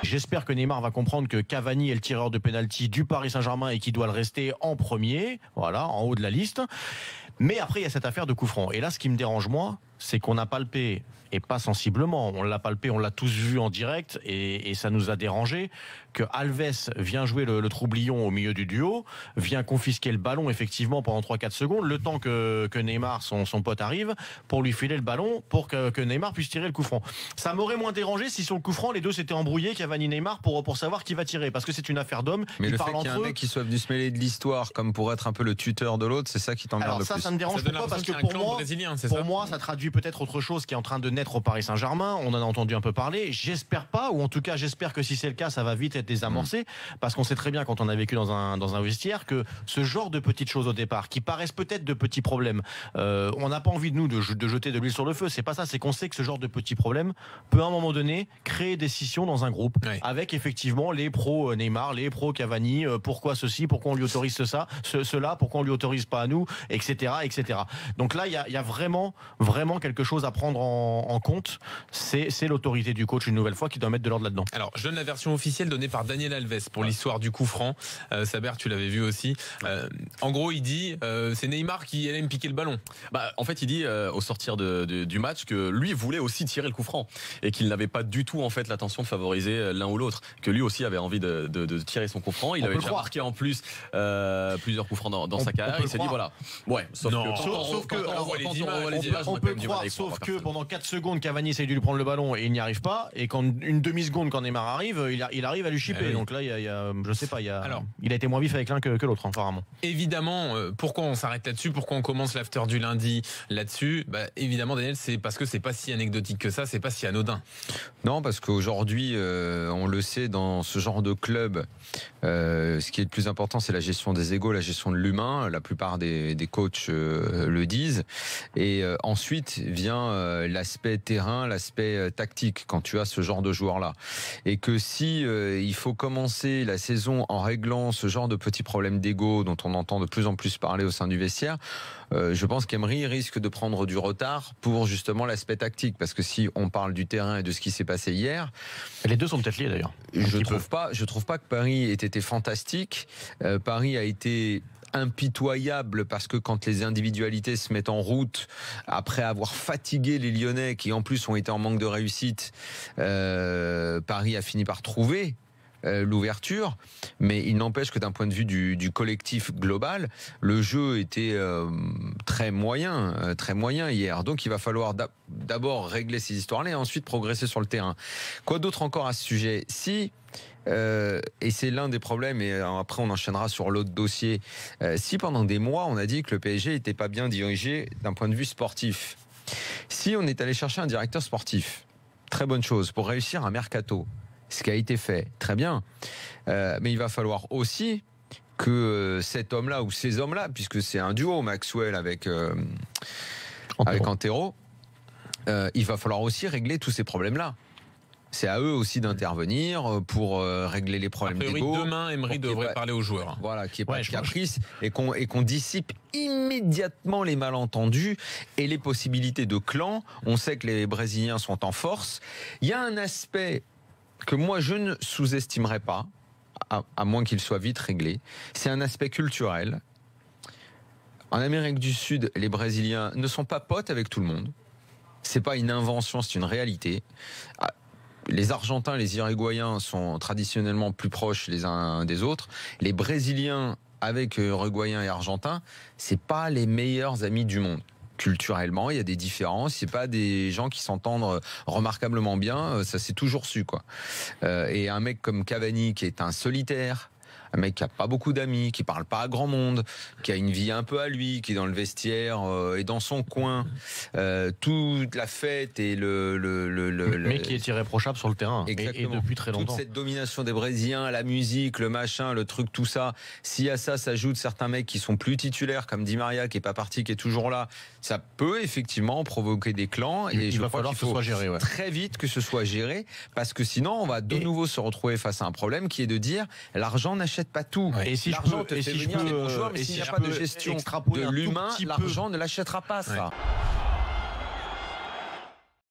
J'espère que Neymar va comprendre que Cavani est le tireur de pénalty du Paris Saint-Germain et qu'il doit le rester en premier, voilà, en haut de la liste. Mais après, il y a cette affaire de coup franc. Et là, ce qui me dérange, moi, c'est qu'on a palpé, et pas sensiblement, on l'a palpé, on l'a tous vu en direct, et ça nous a dérangé, que Alves vient jouer le troublion au milieu du duo, vient confisquer le ballon, effectivement, pendant 3-4 secondes, le temps que Neymar, son pote, arrive, pour lui filer le ballon, pour que Neymar puisse tirer le coup franc. Ça m'aurait moins dérangé si sur le coup franc, les deux s'étaient embrouillés, Cavani Neymar, pour savoir qui va tirer, parce que c'est une affaire d'hommes. Mais le fait qu'il y ait un mec qui soit venu se mêler de l'histoire, comme pour être un peu le tuteur de l'autre, c'est ça qui t'emmerde le plus. Ça me dérange pas, parce que pour moi, ça traduit peut-être autre chose qui est en train de naître au Paris Saint-Germain. On en a entendu un peu parler. J'espère pas, ou en tout cas, j'espère que si c'est le cas, ça va vite être désamorcé, parce qu'on sait très bien, quand on a vécu dans un vestiaire, que ce genre de petites choses au départ, qui paraissent peut-être de petits problèmes, on n'a pas envie de jeter de l'huile sur le feu. C'est pas ça. C'est qu'on sait que ce genre de petits problèmes peut à un moment donné créer des scissions dans un groupe, avec effectivement les pros Neymar, les pros Cavani. Pourquoi ceci, pourquoi on lui autorise cela, pourquoi on lui autorise pas à nous, etc., etc. Donc là, il y a vraiment quelque chose à prendre en compte. C'est l'autorité du coach, une nouvelle fois, qui doit mettre de l'ordre là-dedans. Alors, je donne la version officielle donnée par Daniel Alves pour l'histoire du coup franc. Saber, tu l'avais vu aussi. En gros, il dit c'est Neymar qui allait me piquer le ballon. En fait, il dit au sortir du match que lui voulait aussi tirer le coup franc et qu'il n'avait pas du tout en fait l'intention de favoriser l'un ou l'autre. Que lui aussi avait envie de tirer son coup franc. Il avait déjà marqué en plus plusieurs coups francs dans sa carrière. Il s'est dit voilà. Ouais. Sauf que pendant 4 secondes, Cavani essaye de lui prendre le ballon et il n'y arrive pas. Et qu'en une demi-seconde, quand Neymar arrive, il arrive à lui chipper. Donc là, je sais pas, il a été moins vif avec l'un que l'autre, apparemment. Évidemment, pourquoi on s'arrête là-dessus? Pourquoi on commence l'after du lundi là-dessus? Évidemment, Daniel, c'est parce que c'est pas si anecdotique que ça, c'est pas si anodin. Non, parce qu'aujourd'hui, on le sait, dans ce genre de club, ce qui est le plus important, c'est la gestion des égos, la gestion de l'humain. La plupart des coachs le disent. Et ensuite vient l'aspect terrain, l'aspect tactique quand tu as ce genre de joueurs-là. Et que si il faut commencer la saison en réglant ce genre de petits problèmes d'ego dont on entend de plus en plus parler au sein du vestiaire, je pense qu'Emery risque de prendre du retard pour justement l'aspect tactique. Parce que si on parle du terrain et de ce qui s'est passé hier... Les deux sont peut-être liés d'ailleurs. Je trouve pas que Paris ait été fantastique. Paris a été impitoyable parce que quand les individualités se mettent en route après avoir fatigué les Lyonnais qui en plus ont été en manque de réussite, Paris a fini par trouver l'ouverture, mais il n'empêche que d'un point de vue du collectif global, le jeu était très moyen hier. Donc il va falloir d'abord régler ces histoires-là et ensuite progresser sur le terrain. Quoi d'autre encore à ce sujet? Et c'est l'un des problèmes, et après on enchaînera sur l'autre dossier. Si pendant des mois on a dit que le PSG n'était pas bien dirigé d'un point de vue sportif, si on est allé chercher un directeur sportif, très bonne chose, pour réussir un mercato, ce qui a été fait, très bien, mais il va falloir aussi que cet homme-là ou ces hommes-là, puisque c'est un duo Maxwell avec Antero, il va falloir aussi régler tous ces problèmes-là. C'est à eux aussi d'intervenir pour régler les problèmes d'ego. Demain, Emery devrait parler aux joueurs. Voilà, qu'il n'y ait pas de caprice et qu'on dissipe immédiatement les malentendus et les possibilités de clan. On sait que les Brésiliens sont en force. Il y a un aspect que moi je ne sous-estimerais pas, à moins qu'il soit vite réglé. C'est un aspect culturel. En Amérique du Sud, les Brésiliens ne sont pas potes avec tout le monde. C'est pas une invention, c'est une réalité. Les Argentins, les Uruguayens sont traditionnellement plus proches les uns des autres. Les Brésiliens, avec Uruguayens et Argentins, c'est pas les meilleurs amis du monde. Culturellement, il y a des différences. C'est pas des gens qui s'entendent remarquablement bien. Ça, c'est toujours su, quoi. Et un mec comme Cavani, qui est un solitaire, un mec qui a pas beaucoup d'amis, qui parle pas à grand monde, qui a une vie un peu à lui, qui est dans le vestiaire et dans son coin, toute la fête et mais qui est irréprochable sur le terrain et depuis très longtemps. Toute cette domination des Brésiliens, la musique, le machin, le truc, tout ça. Si à ça s'ajoutent certains mecs qui sont plus titulaires, comme Di Maria qui est pas parti, qui est toujours là, ça peut effectivement provoquer des clans. Et je crois qu'il faut très vite que ce soit géré, parce que sinon on va de nouveau se retrouver face à un problème qui est de dire l'argent n'achète pas tout. Et si l'argent te fait venir des bons joueurs, mais s'il n'y a pas de gestion de l'humain, l'argent ne l'achètera pas, ça.